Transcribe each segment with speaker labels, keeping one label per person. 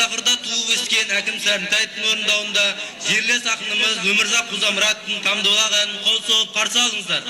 Speaker 1: Жалтақырда туып өскен Әкім Сәрінтаевтың орындауында жерлес ақынымыз Өмірзақ Құлзамұраттың тамдылақ әнін қол соғып қарсы алыңыздар.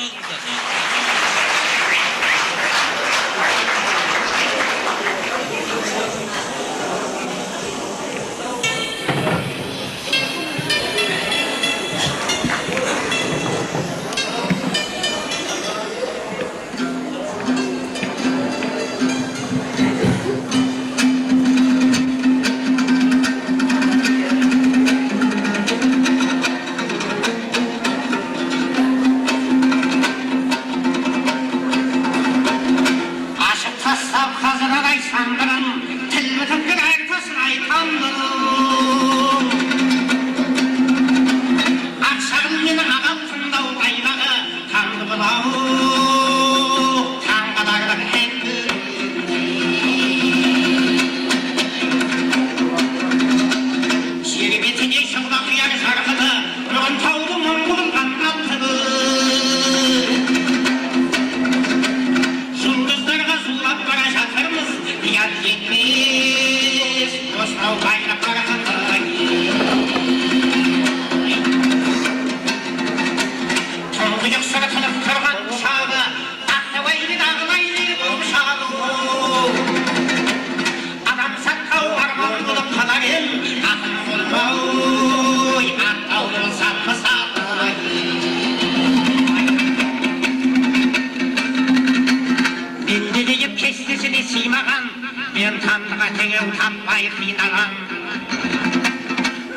Speaker 2: мен тандыға теңеу таппай қиналам.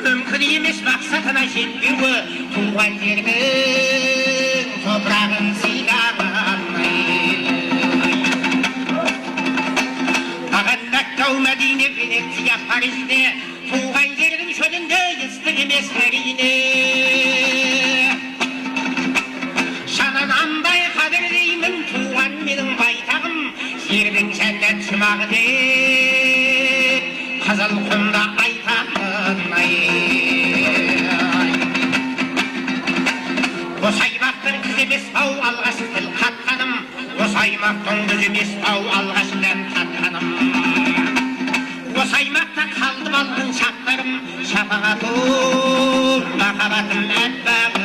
Speaker 2: Мүмкін емес мақсатына жетпеуі, туған жердің топырағын сыйлаған. Бағдаттау, Мәдине, Венеция, Парижде туған жердің шөлінде ыстық емес әрине. Шананандай қадірлеймін туған менің байтағым, жердің жәннат жұмағы деп қызыл құмда айтамын. Осы аймақтың күз емес бау алғаш тіл қатқаным, осы аймақтың күз емес бау алғаш дәм татқаным. Осы аймақта қалдым алтын шақтарым, шапағатым, махаббатым әппақ